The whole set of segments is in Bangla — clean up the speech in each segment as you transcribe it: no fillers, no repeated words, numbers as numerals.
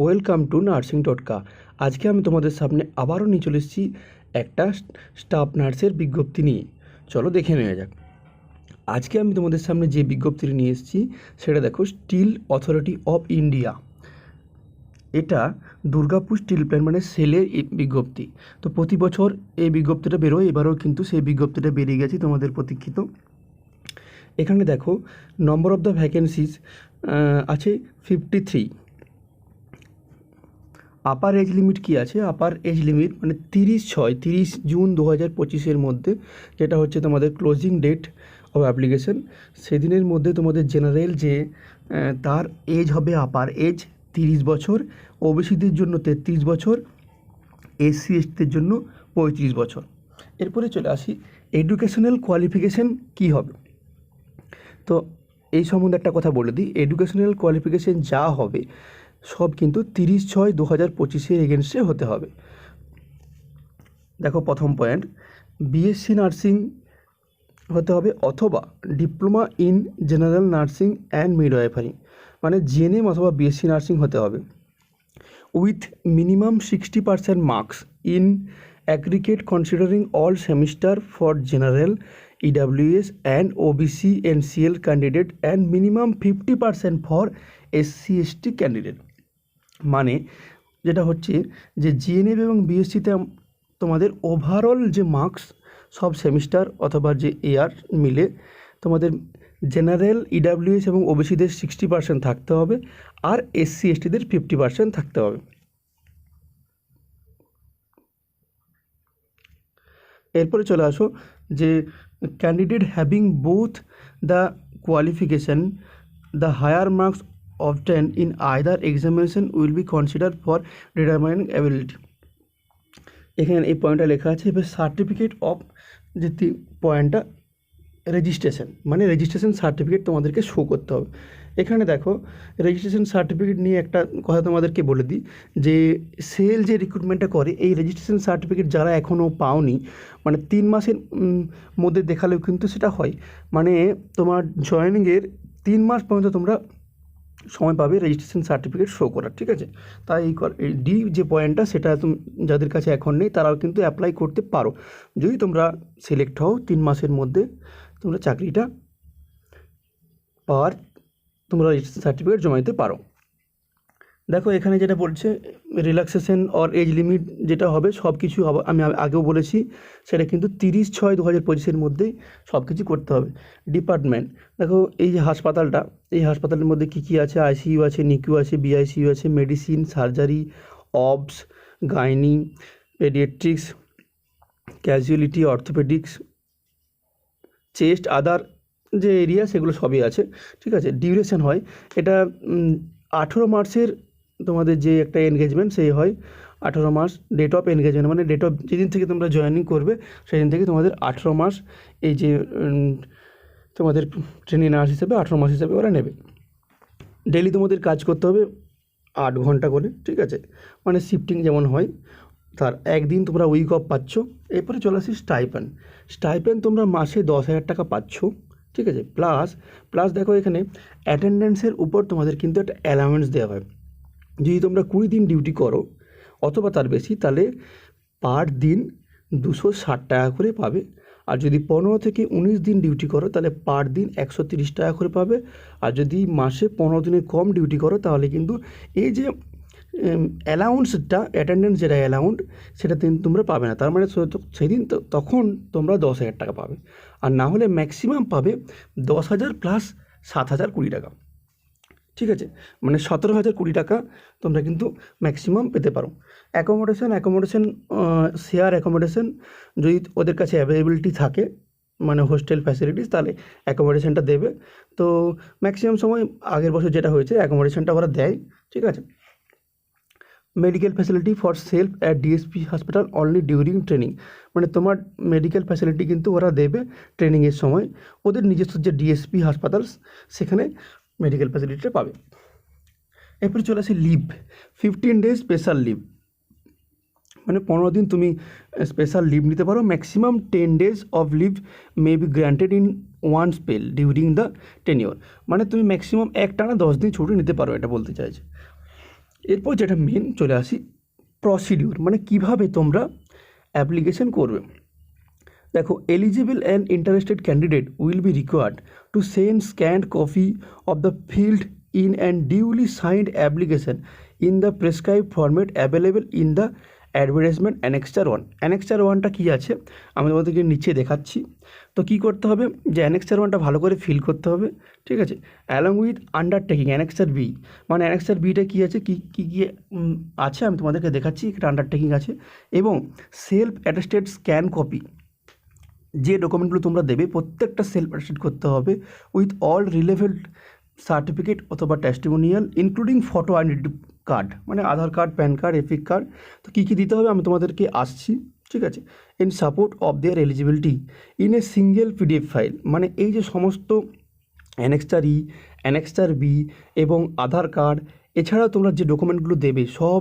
ওয়েলকাম টু নার্সিং টোটকা। আজকে আমি তোমাদের সামনে আবারও নিয়ে চলে এসেছি একটা স্টাফ নার্সের বিজ্ঞপ্তি নিয়ে। চলো দেখে নেওয়া যাক। আজকে আমি তোমাদের সামনে যে বিজ্ঞপ্তিটি নিয়ে এসেছি সেটা দেখো, স্টিল অথরিটি অফ ইন্ডিয়া। এটা দুর্গাপুর স্টিল প্ল্যান্ট মানে সেলের বিজ্ঞপ্তি। তো প্রতি বছর এই বিজ্ঞপ্তিটা বেরোয়, এবারেও কিন্তু সেই বিজ্ঞপ্তিটা বেরিয়ে গেছে তোমাদের প্রতীক্ষিত। এখানে দেখো, নম্বর অফ দ্য ভ্যাকেন্সিজ আছে 53। আপার এজ লিমিট কী আছে? আপার এজ লিমিট মানে 30 জুন 2025 মধ্যে, যেটা হচ্ছে তোমাদের ক্লোজিং ডেট অফ অ্যাপ্লিকেশন, সেদিনের মধ্যে তোমাদের জেনারেল যে তার এজ হবে আপার এজ 30 বছর, ওবিসিদের জন্য 33 বছর, এসসি এসটিদের জন্য 35 বছর। এরপরে চলে আসি এডুকেশনাল কোয়ালিফিকেশান কী হবে। তো এই সম্বন্ধে একটা কথা বলে দিই, এডুকেশনাল কোয়ালিফিকেশান যা হবে সব কিন্তু 30/6/2025 এগেনস্টে হতে হবে। দেখো, প্রথম পয়েন্ট, বিএসসি নার্সিং হতে হবে অথবা diploma in general nursing and midwifery, মানে জিএনএম অথবা বিএসসি নার্সিং হতে হবে, with minimum 60% marks in aggregate considering all semester for general EWS and OBC NCL candidate and minimum 50% for SC ST candidate. মানে যেটা হচ্ছে যে জিএনএম এবং বিএসসিতে তোমাদের ওভারঅল যে মার্কস সব সেমিস্টার অথবা যে ইয়ার মিলে তোমাদের জেনারেল ইডাব্লিউএস এবং ওবিসিদের 60% থাকতে হবে, আর এসসি এসটিদের 50% থাকতে হবে। এরপরে চলে আসো যে candidate having both the qualification, the higher marks obtained in either examination will be considered for determining ability। এখানে এই পয়েন্টটা লেখা আছে। এবার সার্টিফিকেট অফ যে পয়েন্টটা, রেজিস্ট্রেশন, মানে রেজিস্ট্রেশন সার্টিফিকেট তোমাদেরকে শো করতে হবে। এখানে দেখো, রেজিস্ট্রেশন সার্টিফিকেট নিয়ে একটা কথা তোমাদেরকে বলে দিই, যে সেল যে রিক্রুটমেন্টটা করে, এই রেজিস্ট্রেশন সার্টিফিকেট যারা এখনও পাওনি, মানে 3 মাসের মধ্যে দেখালেও কিন্তু সেটা হয়। মানে তোমার জয়েনিংয়ের 3 মাস পর্যন্ত তোমরা সময় পাবে রেজিস্ট্রেশন সার্টিফিকেট শো করার, ঠিক আছে? তাই এই ডি যে পয়েন্টটা, সেটা যাদের কাছে এখন নেই তারাও কিন্তু অ্যাপ্লাই করতে পারো। যদি তোমরা সিলেক্ট হও 3 মাসের মধ্যে তোমরা চাকরিটা পাওয়ার, তোমরা রেজিস্ট্রেশন সার্টিফিকেট জমা দিতে পারো। দেখো, এখানে যেটা বলছে রিল্যাক্সেশন অর এজ লিমিট যেটা হবে, সব কিছু আমি আগেও বলেছি, সেটা কিন্তু 30/6/2025 মধ্যেই সব কিছু করতে হবে। ডিপার্টমেন্ট দেখো, এই যে হাসপাতালটা, এই হাসপাতালের মধ্যে কী কী আছে? আইসিইউ আছে, নিকিউ আছে, বিআইসিইউ আছে, medicine, surgery, obs, gynae, paediatrics, casualty, orthopaedics, chest, other যে এরিয়া সেগুলো সবই আছে, ঠিক আছে? ডিউরেশন হয় এটা 18 মাসের তোমাদের যে একটা এনগেজমেন্ট, সেই হয় 18 মাস। ডেট অফ এনগেজমেন্ট মানে ডেট অফ যেদিন থেকে তোমরা জয়েনিং করবে সেদিন থেকে তোমাদের 18 মাস, এই যে তোমাদের ট্রেনিং নার্স হিসেবে 18 মাস হিসেবে ওরা নেবে। ডেলি তোমাদের কাজ করতে হবে 8 ঘন্টা করে, ঠিক আছে? মানে শিফটিং যেমন হয়, তার একদিন তোমরা উইক অফ পাচ্ছ। এরপরে চলে আসি স্টাইপেন্ড। স্টাইপেন্ড তোমরা মাসে 10,000 টাকা পাচ্ছ, ঠিক আছে? প্লাস দেখো, এখানে অ্যাটেন্ডেন্সের উপর তোমাদের কিন্তু একটা অ্যালাউন্স দেওয়া হয়। যদি তোমরা 20 দিন ডিউটি করো অথবা তার বেশি, তাহলে পার দিন 260 টাকা করে পাবে। আর যদি 15 থেকে 19 দিন ডিউটি করো তাহলে পার দিন 130 টাকা করে পাবে। আর যদি মাসে 15 দিনের কম ডিউটি করো তাহলে কিন্তু এই যে অ্যালাউন্সটা, অ্যাটেন্ডেন্স যেটা অ্যালাউন্স, সেটা তোমরা পাবে না। তার মানে সেদিন তখন তোমরা 10,000 টাকা পাবে, আর না হলে ম্যাক্সিমাম পাবে 10,000 প্লাস 7,020 টাকা, ঠিক আছে? মানে 17,020 টাকা তোমরা কিন্তু ম্যাক্সিমাম পেতে পারো। অ্যাকোমোডেশন শেয়ার অ্যাকোমোডেশন যদি ওদের কাছে অ্যাভেলেবিলিটি থাকে, মানে হোস্টেল ফ্যাসিলিটিস, তাহলে অ্যাকোমোডেশনটা দেবে। তো ম্যাক্সিমাম সময় আগের বছর যেটা হয়েছে, অ্যাকোমোডেশনটা ওরা দেয়, ঠিক আছে? Medical facility for self at DSP hospital only during training, মানে তোমার মেডিকেল ফ্যাসিলিটি কিন্তু ওরা দেবে ট্রেনিংয়ের সময়। ওদের নিজস্ব যে ডিএসপি হাসপাতাল, সেখানে মেডিকেল ফ্যাসিলিটিটা পাবে। এরপরে চলে আসে লিভ। 15 ডেজ স্পেশাল লিভ, মানে 15 দিন তুমি স্পেশাল লিভ নিতে পারো। Maximum 10 days of leave may be granted in one spell during the tenure, মানে তুমি ম্যাক্সিমাম একটানা 10 দিন ছুটি নিতে পারো, এটা বলতে চাইছে। এরপর যেটা মেন চলে আসি প্রসিডিউর, মানে কিভাবে তোমরা অ্যাপ্লিকেশন করবে। দেখো, eligible and interested candidate will be required to send scanned copy of the filled in and duly signed application in the prescribe format available in the advertisement annexure 1। Annexure 1টা কী আছে আমি তোমাদেরকে নিচে দেখাচ্ছি। তো কী করতে হবে, যে অ্যানেক্সচার 1টা ভালো করে ফিল করতে হবে, ঠিক আছে। Along with undertaking annexure B, মানে অ্যানেক্সচার বিটা কী আছে, কী কী কী আছে আমি তোমাদেরকে দেখাচ্ছি। একটা আন্ডারটেকিং আছে এবং সেলফ অ্যাটেস্টেড স্ক্যান কপি, যে ডকুমেন্টগুলো তোমরা দেবে প্রত্যেকটা সেলফ অ্যাটেস্টেড করতে হবে উইথ অল রিলেভেন্ট সার্টিফিকেট অথবা testimonial including photo identity card, মানে Aadhaar card, PAN card, EPIC card. তো কী কী দিতে হবে আমি তোমাদেরকে আসছি, ঠিক আছে। In support of their eligibility in a single PDF file, মানে এই যে সমস্ত অ্যানেক্সচার ই, অ্যানেক্সচার বি এবং আধার কার্ড, এছাড়াও তোমরা যে ডকুমেন্টগুলো দেবে সব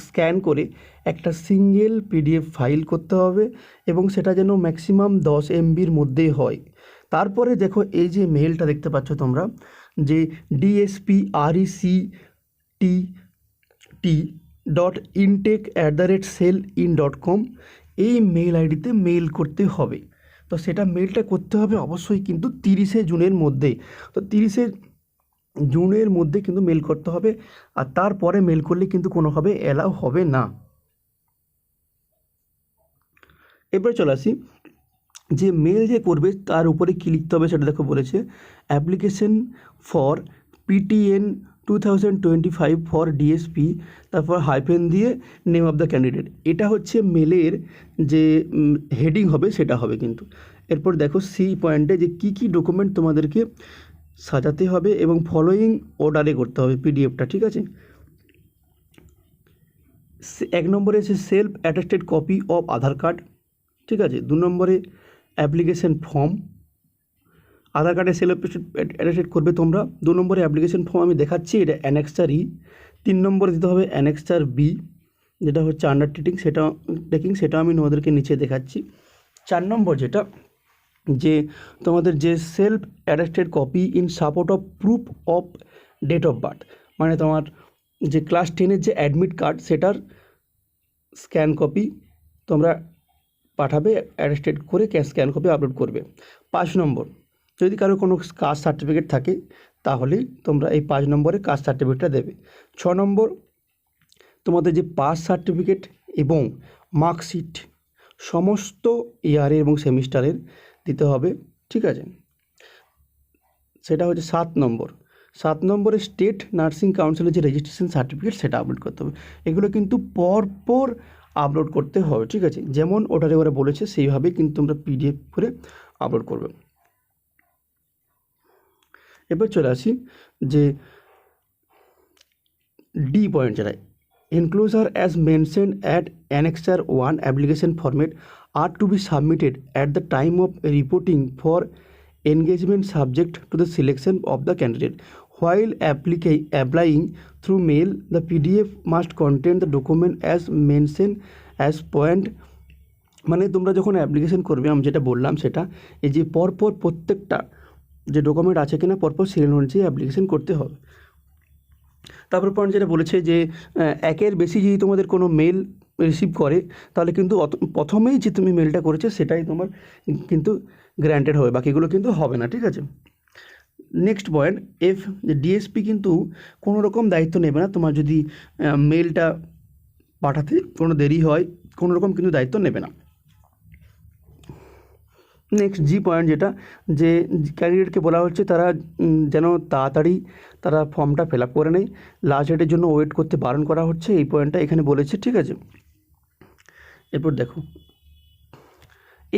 স্ক্যান করে একটা সিঙ্গেল পিডিএফ ফাইল করতে হবে এবং সেটা যেন ম্যাক্সিমাম 10 MBর মধ্যেই হয়। তারপরে দেখো এই যে মেলটা দেখতে পাচ্ছ তোমরা, যে DSPRECTT.intake@sellin.com এই মেল আইডিতে মেল করতে হবে। তো সেটা মেলটা করতে হবে অবশ্যই কিন্তু 30শে জুনের মধ্যে। তো 30শে জুনের মধ্যে কিন্তু মেল করতে হবে, আর তারপরে মেল করলে কিন্তু কোনোভাবে অ্যালাউ হবে না। এরপরে চলে আসি যে মেল যে করবে তার উপরে কী লিখতে হবে সেটা দেখো বলেছে, application for PTN 2025 for DSP, তারপর হাইফেন দিয়ে নেম অফ দ্য ক্যান্ডিডেট। এটা হচ্ছে মেলের যে হেডিং হবে সেটা হবে কিন্তু। এরপর দেখো সি পয়েন্টে যে কী কী ডকুমেন্ট তোমাদেরকে সাজাতে হবে এবং ফলোয়িং অর্ডারে করতে হবে পিডিএফটা, ঠিক আছে। 1 নম্বরে আছে self attested copy of Aadhaar card, ঠিক আছে। 2 নম্বরে অ্যাপ্লিকেশন ফর্ম, আধার কার্ডে সেলফ অ্যাটেস্টেড করবে তোমরা। 2 নম্বরে অ্যাপ্লিকেশন ফর্ম আমি দেখাচ্ছি, এটা অ্যানেক্সচার ই। 3 নম্বরে দিতে হবে অ্যানেক্সচার বি, যেটা হচ্ছে আন্ডারটেকিং, সেটা আমি তোমাদেরকে নিচে দেখাচ্ছি। 4 নম্বর যেটা, যে তোমাদের যে self attested copy in support of proof of date of birth, মানে তোমার যে ক্লাস 10-এর যে অ্যাডমিট কার্ড সেটার স্ক্যান কপি তোমরা পাঠাবে, অ্যাটেস্টেড করে স্ক্যান কপি আপলোড করবে। 5 নম্বর, যদি কারো কোনো কাস্ট সার্টিফিকেট থাকে তাহলে তোমরা এই 5 নম্বরে কাস্ট সার্টিফিকেটটা দেবে। 6 নম্বর, তোমাদের যে পাস সার্টিফিকেট এবং মার্কশিট সমস্ত ইয়ারের এবং সেমিস্টারের দিতে হবে, ঠিক আছে। সেটা হচ্ছে 7 নম্বর। 7 নম্বরে স্টেট নার্সিং কাউন্সিলের যে রেজিস্ট্রেশন সার্টিফিকেট সেটা আপলোড করতে হবে। এগুলো কিন্তু পরপর আপলোড করতে হবে, ঠিক আছে। যেমন ওটারে ওরা বলেছে সেইভাবে কিন্তু তোমরা PDF করে আপলোড করবে। এবার চলে আসি যে ডি পয়েন্ট, যেটা enclosure as mentioned at Annexure 1 application format are to be submitted at the time of reporting for engagement subject to the selection of the candidate. While applying through mail, the PDF must contain the document as mentioned as point, মানে তোমরা যখন অ্যাপ্লিকেশন করবে আমি যেটা বললাম সেটা, এই যে পরপর প্রত্যেকটা যে ডকুমেন্ট আছে কিনা পরপর সিরিয়াল অনুযায়ী অ্যাপ্লিকেশন করতে হবে। তারপর পয়েন্ট যেটা বলেছে যে একের বেশি যদি তোমাদের কোনো মেল রিসিভ করে তাহলে কিন্তু প্রথমেই যে তুমি মেলটা করেছো সেটাই তোমার কিন্তু গ্র্যান্টেড হবে, বাকিগুলো কিন্তু হবে না, ঠিক আছে। নেক্সট পয়েন্ট এফ, যে ডিএসপি কিন্তু কোনো রকম দায়িত্ব নেবে না তোমার যদি মেলটা পাঠাতে কোনো দেরি হয়, কোনো রকম কিন্তু দায়িত্ব নেবে না। নেক্সট জি পয়েন্ট, যেটা যে ক্যান্ডিডেটকে বলা হচ্ছে তারা যেন তাড়াতাড়ি তারা ফর্মটা ফিল আপ করে নেয়, লাস্ট ডেটের জন্য ওয়েট করতে বারণ করা হচ্ছে, এই পয়েন্টটা এখানে বলেছে, ঠিক আছে। এরপর দেখো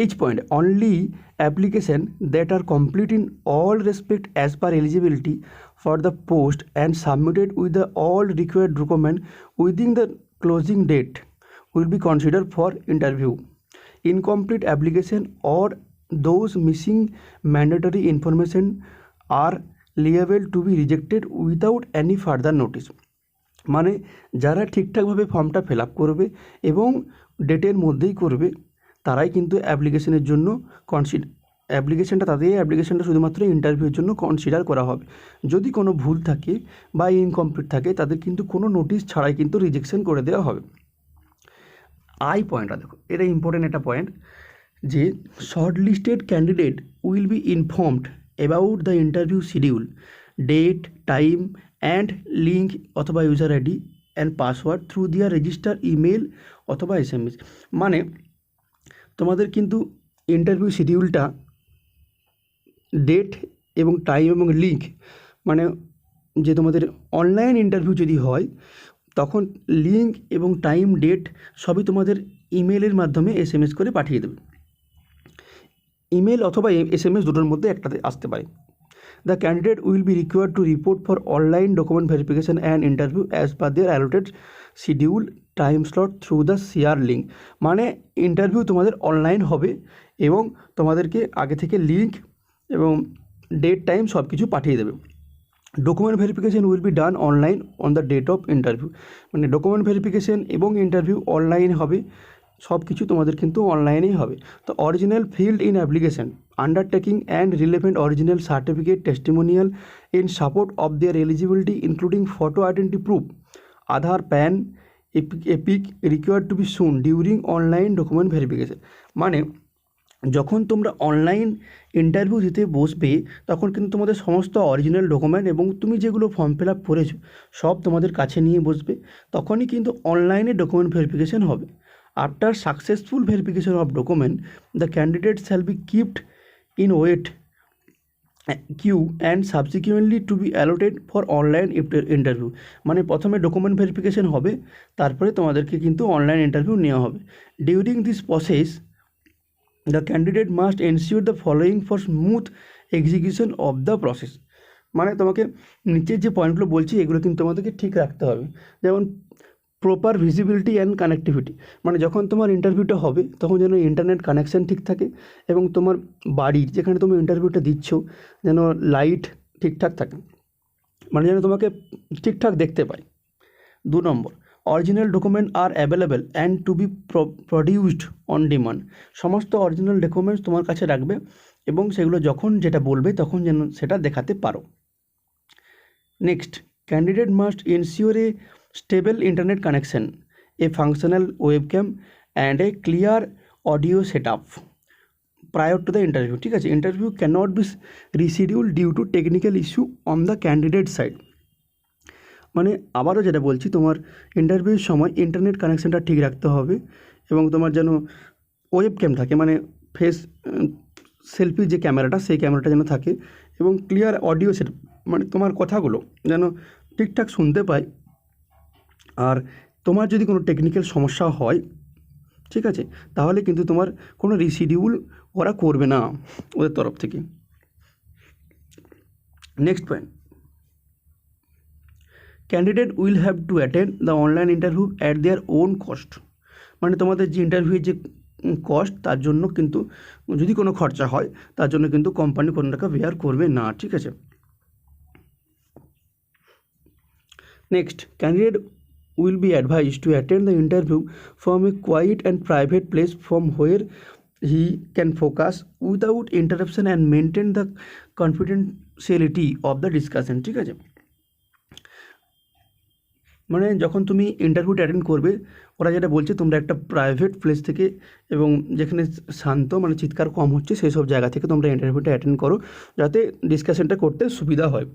H point, only application that are complete in all respect as per eligibility for the post and submitted with the all required document within the closing date will be consider for interview. Incomplete application or those missing mandatory information are liable to be rejected without any further notice, মানে যারা ঠিকঠাকভাবে ফর্মটা ফিল আপ করবে এবং ডেটের মধ্যেই করবে তারাই কিন্তু অ্যাপ্লিকেশনের জন্য অ্যাপ্লিকেশনটা তাদের অ্যাপ্লিকেশনটা শুধুমাত্র ইন্টারভিউর জন্য কনসিডার করা হবে। যদি কোনো ভুল থাকে বা ইনকমপ্লিট থাকে তাদের কিন্তু কোনো নোটিশ ছাড়াই কিন্তু রিজেকশন করে দেওয়া হবে। আই পয়েন্টটা দেখো, এটা ইম্পর্টেন্ট একটা পয়েন্ট, যে short listed candidate will be informed about the interview schedule, date, time and link অথবা user ID and password through their register email অথবা SMS। মানে তোমাদের কিন্তু ইন্টারভিউ শিডিউলটা, ডেট এবং টাইম এবং লিঙ্ক, মানে যে তোমাদের অনলাইন ইন্টারভিউ যদি হয় তখন লিঙ্ক এবং টাইম, ডেট সবই তোমাদের ইমেলের মাধ্যমে SMS করে পাঠিয়ে দেবে। ইমেল অথবা SMS দুটোর মধ্যে একটাতে আসতে পারে। The candidate will be required to report for online document verification and interview as per their allotted schedule time slot through the share link. মানে ইন্টারভিউ তোমাদের অনলাইন হবে এবং তোমাদেরকে আগে থেকে লিঙ্ক এবং ডেট, টাইম সব কিছু পাঠিয়ে দেবে। Document verification will be done online on the date of interview. মানে ডকুমেন্ট ভেরিফিকেশন এবং ইন্টারভিউ অনলাইন হবে, সব কিছু তোমাদের কিন্তু অনলাইনেই হবে। তো original field in application, undertaking and relevant original certificate, testimonial in support of their eligibility including photo identity proof, Aadhaar, PAN, EPIC required to be shown during online document verification. মানে যখন তোমরা অনলাইন ইন্টারভিউ দিতে বসবে তখন কিন্তু তোমাদের সমস্ত অরিজিনাল ডকুমেন্ট এবং তুমি যেগুলো ফর্ম ফিল আপ করেছো সব তোমাদের কাছে নিয়ে বসবে, তখনই কিন্তু অনলাইনে ডকুমেন্ট ভেরিফিকেশন হবে। After successful verification of document the candidate shall be kept in wait queue and subsequently to be allotted for online interview. মানে প্রথমে ডকুমেন্ট ভেরিফিকেশন হবে, তারপরে তোমাদেরকে কিন্তু অনলাইন ইন্টারভিউ নেওয়া হবে। During this process the candidate must ensure the following for smooth execution of the process। মানে তোমাকে নিচের যে পয়েন্টগুলো বলছি এগুলো কিন্তু তোমাদেরকে ঠিক রাখতে হবে। যেমন প্রপার ভিজিবিলিটি অ্যান্ড কানেক্টিভিটি, মানে যখন তোমার ইন্টারভিউটা হবে তখন যেন ইন্টারনেট কানেকশান ঠিক থাকে এবং তোমার বাড়ির যেখানে তুমি ইন্টারভিউটা দিচ্ছ যেন লাইট ঠিকঠাক থাকে, মানে যেন তোমাকে ঠিকঠাক দেখতে পায়। 2 নম্বর, original document are available and to be produced on demand. সমস্ত অরিজিনাল ডকুমেন্টস তোমার কাছে রাখবে এবং সেগুলো যখন যেটা বলবে তখন যেন সেটা দেখাতে পারো। Next, candidate must ensure a stable internet connection, a functional webcam and a clear audio set up prior to the interview. ঠিক আছে, interview cannot be reschedule due to technical issue on the candidate side. মানে আবারও যেটা বলছি, তোমার ইন্টারভিউর সময় ইন্টারনেট কানেকশানটা ঠিক রাখতে হবে এবং তোমার যেন ওয়েব ক্যাম থাকে, মানে ফেস সেলফি যে ক্যামেরাটা সেই ক্যামেরাটা যেন থাকে এবং ক্লিয়ার অডিও সেট, মানে তোমার কথাগুলো যেন ঠিকঠাক শুনতে পায়। আর তোমার যদি কোনো টেকনিক্যাল সমস্যা হয়, ঠিক আছে, তাহলে কিন্তু তোমার কোনো রিশিডিউল ওরা করবে না ওদের তরফ থেকে। Next point, candidate will have to attend the online interview at their own cost. মানে তোমাদের যে ইন্টারভিউয়ের যে কস্ট তার জন্য কিন্তু যদি কোনো খরচা হয় তার জন্য কিন্তু কোম্পানি কোনো টাকা বেয়ার করবে না। ঠিক আছে, next, candidate will be advised to attend the interview from a quiet and private place from where he can focus without interruption and maintain the confidentiality of the discussion. ঠিক আছে, মানে যখন তুমি ইন্টারভিউটা অ্যাটেন্ড করবে ওরা যেটা বলছে তোমরা একটা প্রাইভেট প্লেস থেকে এবং যেখানে শান্ত, মানে চিৎকার কম হচ্ছে সেই সব জায়গা থেকে তোমরা ইন্টারভিউটা অ্যাটেন্ড করো যাতে ডিসকাশনটা করতে সুবিধা হয়।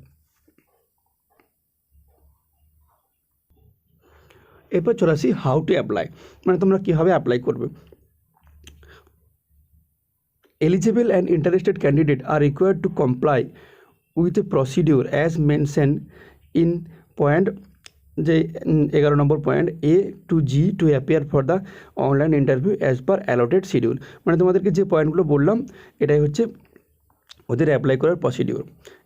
এরপর চলে আসি হাউ টু অ্যাপ্লাই, মানে তোমরা কীভাবে অ্যাপ্লাই করবে। Eligible and interested candidate are required to comply with a procedure as mention in point, যে 11 নম্বর point, A to G to appear for the online interview as per allotted schedule. মানে তোমাদেরকে যে পয়েন্টগুলো বললাম এটাই হচ্ছে ওদের অ্যাপ্লাই করার প্রসিডিওর।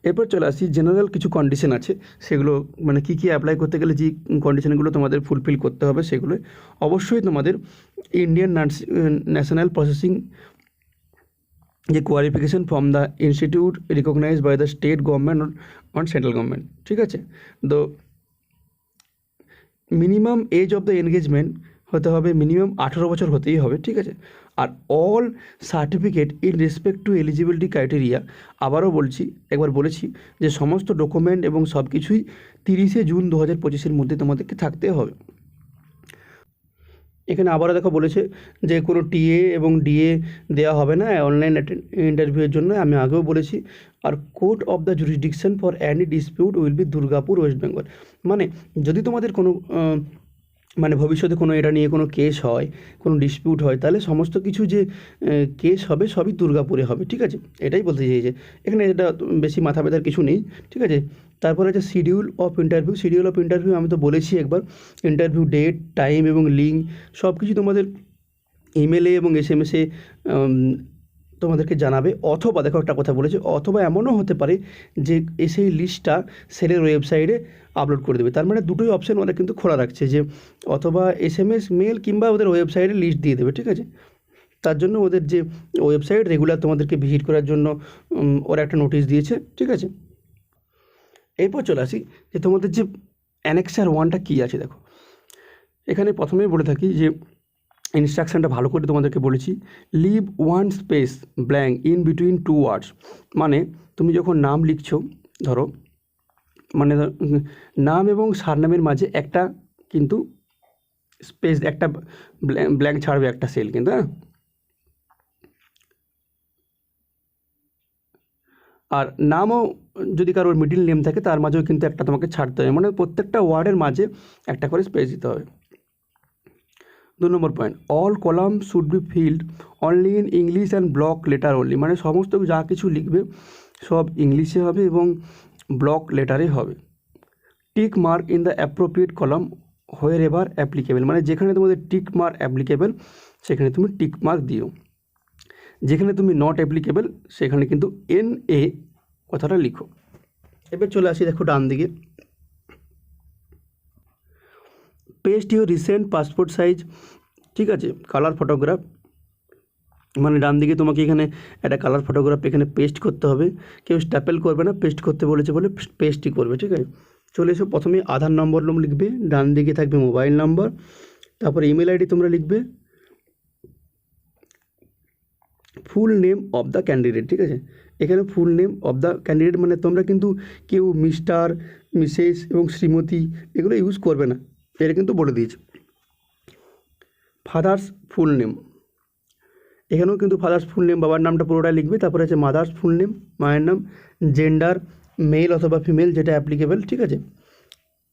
এরপর চলে আসি জেনারেল কিছু কন্ডিশন আছে, সেগুলো মানে কী কী অ্যাপ্লাই করতে গেলে যে কন্ডিশনগুলো তোমাদের ফুলফিল করতে হবে সেগুলো অবশ্যই তোমাদের ইন্ডিয়ান ন্যাশনাল প্রসেসিং যে qualification from the institute recognise by the state government on central government. ঠিক আছে, তো minimum age of the engagement হতে হবে, মিনিমাম 18 বছর হতেই হবে, ঠিক আছে। আর all certificate in respect to eligibility criteria, আবারও বলছি, একবার বলেছি যে সমস্ত ডকুমেন্ট এবং সব কিছুই 30শে জুন 2025-এর মধ্যে তোমাদেরকে থাকতে হবে। এখানে আবারও দেখো বলেছে যে কোনো টিএ এবং ডিএ দেওয়া হবে না অনলাইন ইন্টারভিউয়ের জন্য, আমি আগেও বলেছি। আর court of the jurisdiction for any dispute will be Durgapur, West Bengal. মানে যদি তোমাদের কোনো মানে ভবিষ্যতে কোনো এটা নিয়ে কোনো কেস হয়, কোনো ডিসপিউট হয়, তাহলে সমস্ত কিছু যে কেস হবে সবই দুর্গাপুরে হবে, ঠিক আছে, এটাই বলতে চেয়েছে এখানে। এটা বেশি মাথা ব্যথার কিছু নেই, ঠিক আছে। তারপরে আছে schedule of interview. Schedule of interview আমি তো বলেছি একবার, ইন্টারভিউ ডেট, টাইম এবং লিঙ্ক সব কিছু তোমাদের ইমেলে এবং এসএমএসে তোমাদেরকে জানাবে। অথবা দেখো একটা কথা বলেছে, অথবা এমনও হতে পারে যে সেই লিস্টটা সেলের ওয়েবসাইটে আপলোড করে দেবে। তার মানে দুটোই অপশান ওরা কিন্তু খোলা রাখছে, যে অথবা এসএমএস, মেল কিংবা ওদের ওয়েবসাইটে লিস্ট দিয়ে দেবে, ঠিক আছে। তার জন্য ওদের যে ওয়েবসাইট রেগুলার তোমাদেরকে ভিজিট করার জন্য ওরা একটা নোটিশ দিয়েছে, ঠিক আছে। এরপর চলে আসি যে তোমাদের যে অ্যানেক্সার 1টা কী আছে। দেখো এখানে প্রথমেই বলে থাকি যে ইনস্ট্রাকশানটা ভালো করে তোমাদেরকে বলেছি, leave one space blank in between two words. মানে তুমি যখন নাম লিখছো, ধরো মানে নাম এবং সারনামের মাঝে একটা কিন্তু স্পেস, একটা ব্ল্যাঙ্ক ছাড়বে, একটা সেল কিন্তু, হ্যাঁ। আর নামও যদি কারোর মিডিল নেম থাকে তার মাঝেও কিন্তু একটা তোমাকে ছাড়তে হবে, মানে প্রত্যেকটা ওয়ার্ডের মাঝে একটা করে স্পেস দিতে হবে। 2 নম্বর point, all column should be filled only in English and block letter only. মানে সমস্ত যা কিছু লিখবে সব ইংলিশে হবে এবং ব্লক লেটারে হবে। Tick mark in the appropriate column where ever applicable. মানে যেখানে তোমাদের টিক মার্ক অ্যাপ্লিকেবল সেখানে তুমি টিক মার্ক দিও, যেখানে তুমি নট অ্যাপ্লিকেবল সেখানে কিন্তু NA কথাটা লিখো। এবার চলে আসি দেখো ডান দিকে, paste your recent passport size, ঠিক আছে, কালার ফটোগ্রাফ। মানে ডান দিকে তোমাকে এখানে একটা কালার ফটোগ্রাফ এখানে পেস্ট করতে হবে, কেউ স্ট্যাপেল করবে না, পেস্ট করতে বলেছে বলে পেস্টই করবে, ঠিক আছে। চলে এসো, প্রথমে আধার নম্বর লিখবে, ডান দিকে থাকবে মোবাইল নম্বর, তারপরে ইমেল আইডি তোমরা লিখবে, full name of the candidate, ঠিক আছে। এখানে full name of the candidate মানে তোমরা কিন্তু কেউ মিস্টার, মিসেস এবং শ্রীমতী এগুলো ইউজ করবে না, এটা কিন্তু বলে দিয়েছে। ফাদার্স ফুল নেম, এখানেও কিন্তু ফাদার্স ফুল নেম বাবার নামটা পুরোটা লিখবে, তারপরে আছে মাদার্স ফুল নেম মায়ের নাম, জেন্ডার মেল অথবা ফিমেল যেটা অ্যাপ্লিকেবল, ঠিক আছে,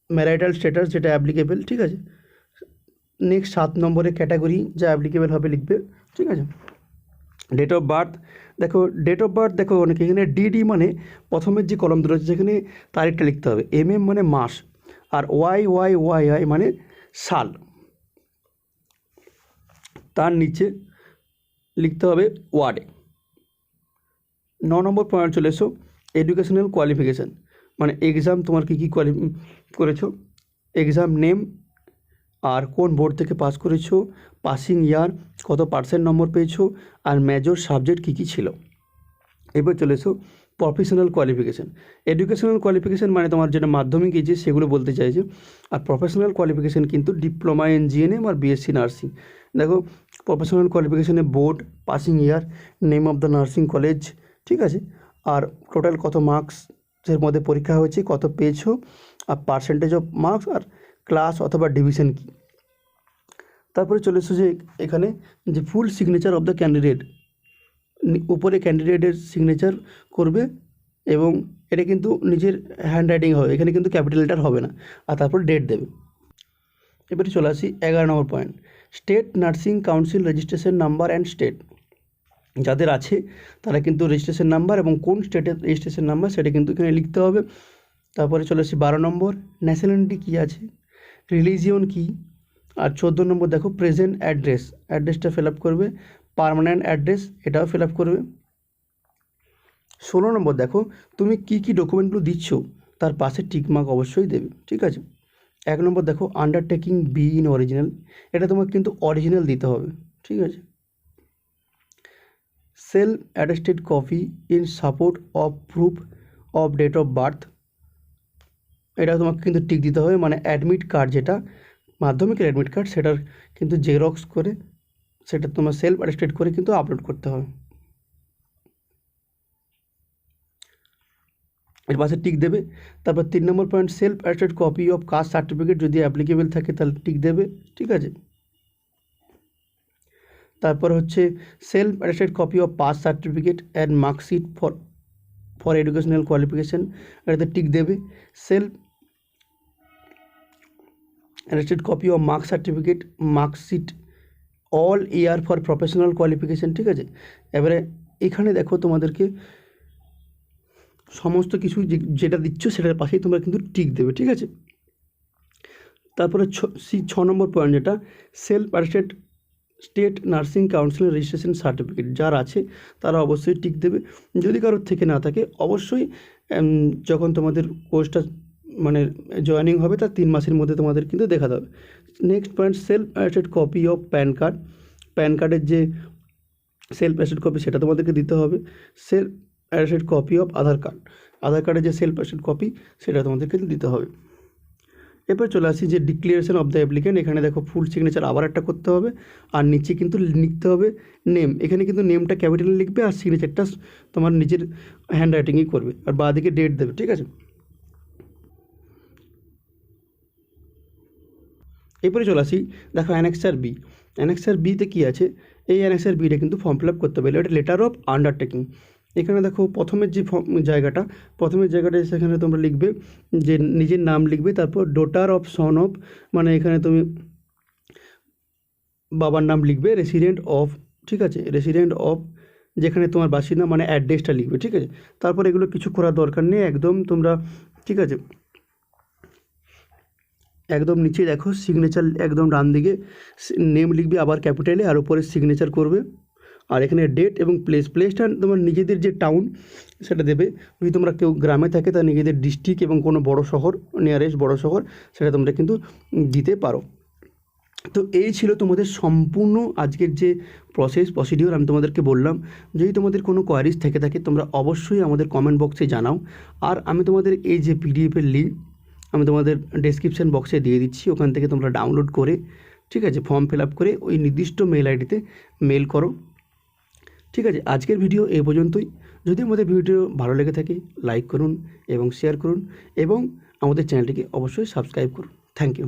ম্যারিটাল স্ট্যাটাস যেটা অ্যাপ্লিকেবল, ঠিক আছে। নেক্সট 7 নম্বরে ক্যাটাগরি যা অ্যাপ্লিকেবল হবে লিখবে, ঠিক আছে। ডেট অফ বার্থ, দেখো ডেট অফ বার্থ দেখো অনেকে এখানে ডিডি মানে প্রথমের যে কলম ধরে আছে সেখানে তারিখটা লিখতে হবে, MM মানে মাস, আর YYYI মানে সাল, তার নিচে লিখতে হবে ওয়ার্ডে। 9 নম্বর পয়েন্ট চলে এসো, এডুকেশনাল কোয়ালিফিকেশান, মানে এক্সাম তোমার কী করেছো, এক্সাম নেম আর কোন বোর্ড থেকে পাস করেছো, পাসিং ইয়ার, কত % নম্বর পেয়েছো, আর মেজর সাবজেক্ট কী ছিল। এবার চলে এসো প্রফেশনাল কোয়ালিফিকেশান। এডুকেশনাল কোয়ালিফিকেশান মানে তোমার যেটা মাধ্যমিক যে সেগুলো বলতে চাইছে, আর প্রফেশনাল কোয়ালিফিকেশান কিন্তু ডিপ্লোমা ইন GNM আর BSc নার্সিং। দেখো প্রফেশনাল কোয়ালিফিকেশানে board, passing year, name of the nursing college, ঠিক আছে, আর টোটাল কত মার্কসের মধ্যে পরীক্ষা হয়েছে, কত পেয়েছো, আর পার্সেন্টেজ অফ মার্কস, আর ক্লাস অথবা ডিভিশন কী। তারপরে চলে এসো যে এখানে যে full signature of the candidate, উপরে ক্যান্ডিডেটের সিগনেচার করবে এবং এটা কিন্তু নিজের হ্যান্ড রাইটিং হবে, এখানে কিন্তু ক্যাপিটাল লেটার হবে না, আর তারপর ডেট দেবে। এবারে চলে আসি 11 নম্বর point, state nursing council registration number and state. যাদের আছে তারা কিন্তু রেজিস্ট্রেশন নাম্বার এবং কোন স্টেটের রেজিস্ট্রেশন নাম্বার সেটা কিন্তু এখানে লিখতে হবে। তারপরে চলে আসি 12 নম্বর, ন্যাশনালিটি কী আছে, রিলিজিয়ন কী, আর 14 নম্বর দেখো প্রেজেন্ট অ্যাড্রেস, অ্যাড্রেসটা ফিল আপ করবে, পার্মানেন্ট অ্যাড্রেস এটাও ফিল আপ করবে। 16 নম্বর দেখো তুমি কী কী ডকুমেন্টগুলো দিচ্ছ তার পাশে টিকমার্ক অবশ্যই দেবে, ঠিক আছে। 1 নম্বর দেখো আন্ডারটেকিং বি ইন অরিজিনাল, এটা তোমাকে কিন্তু অরিজিনাল দিতে হবে, ঠিক আছে। Self attested copy in support of proof of date of birth, এটা তোমাকে কিন্তু টিক দিতে হবে, মানে অ্যাডমিট কার্ড যেটা মাধ্যমিকের অ্যাডমিট কার্ড সেটার কিন্তু জেরক্স করে সেটা তোমার সেলফ অ্যাটেস্টেড করে কিন্তু আপলোড করতে হবে। এর পাশে টিক দেবে। তারপর 3 নম্বর point, self attested copy of caste certificate যদি অ্যাপ্লিকেবল থাকে তাহলে টিক দেবে, ঠিক আছে। তারপর হচ্ছে self attested copy of pass certificate and marksheet for educational qualification, এটাতে টিক দেবে। Self attested copy of mark certificate marksheet all year for professional qualification, ঠিক আছে। এবারে এখানে দেখো তোমাদেরকে সমস্ত কিছু যেটা দিচ্ছ সেটার পাশেই তোমরা কিন্তু টিক দেবে, ঠিক আছে। তারপরে 6 নম্বর পয়েন্ট যেটা সেলফ অ্যাটেস্টেড স্টেট নার্সিং কাউন্সিলের রেজিস্ট্রেশন সার্টিফিকেট যার আছে তারা অবশ্যই টিক দেবে। যদি কারোর থেকে না থাকে অবশ্যই যখন তোমাদের কোর্সটা মানে জয়েনিং হবে তার 3 মাসের মধ্যে তোমাদের কিন্তু দেখাতে হবে। Next point, self attested copy of PAN card, PAN কার্ডের যে সেলফ অ্যাটেস্টেড কপি সেটা তোমাদেরকে দিতে হবে। Self attested copy of Aadhaar card, Aadhaar কার্ডের যে সেলফ অ্যাটেস্টেড কপি সেটা তোমাদেরকে দিতে হবে। এরপর চলে আসি যে ডিক্লারেশন অফ দ্য অ্যাপ্লিকেন্ট, এখানে দেখো ফুল সিগনেচার আবার একটা করতে হবে আর নিচে কিন্তু লিখতে হবে নেম, এখানে কিন্তু নেমটা ক্যাপিটালে লিখবে আর সিগনেচারটা তোমার নিজের হ্যান্ড রাইটিংই করবে আর বাঁদিকে ডেট দেবে, ঠিক আছে। এরপরে চলে আসি, দেখো অ্যানেক্সার বি, অ্যানেক্সার বিতে কী আছে, এই অ্যানেক্সার বিটা কিন্তু ফর্ম ফিল আপ করতে হবে, এটা লেটার অফ আন্ডারটেকিং। এখানে দেখো প্রথমের যে জায়গাটা সেখানে তোমরা লিখবে যে নিজের নাম লিখবে, তারপর ডটার অফ সন অফ, মানে এখানে তুমি বাবার নাম লিখবে, রেসিডেন্ট অফ, ঠিক আছে, রেসিডেন্ট অফ যেখানে তোমার বাসিন্দা মানে অ্যাড্রেসটা লিখবে, ঠিক আছে। তারপর এগুলো কিছু করার দরকার নেই, একদম তোমরা, ঠিক আছে, একদম নিচে দেখো সিগনেচার একদম ডান দিকে নেম লিখবে আবার ক্যাপিটালে আর উপরে সিগনেচার করবে। আর এখানে ডেট এবং প্লেসটা তোমার নিজেদের যে টাউন সেটা দেবে, যদি তোমরা কেউ গ্রামে থাকে তার নিজেদের ডিস্ট্রিক্ট এবং কোনো বড় শহর, নিয়ারেস্ট বড় শহর সেটা তোমরা কিন্তু দিতে পারো। তো এই ছিল তোমাদের সম্পূর্ণ আজকের যে প্রসিডিওর আমি তোমাদেরকে বললাম। যদি তোমাদের কোনো কোয়ারিজ থেকে থাকে তোমরা অবশ্যই আমাদের কমেন্ট বক্সে জানাও, আর আমি তোমাদের এই যে পিডিএফের লিঙ্ক আমি তোমাদের ডেসক্রিপশান বক্সে দিয়ে দিচ্ছি, ওখান থেকে তোমরা ডাউনলোড করে, ঠিক আছে, ফর্ম ফিল আপ করে ওই নির্দিষ্ট মেল আইডিতে মেল করো, ঠিক আছে। আজকের ভিডিও এই পর্যন্তই। যদি আমাদের ভিডিও ভালো লেগে থাকে লাইক করুন এবং শেয়ার করুন এবং আমাদের চ্যানেলটিকে অবশ্যই সাবস্ক্রাইব করুন। Thank you.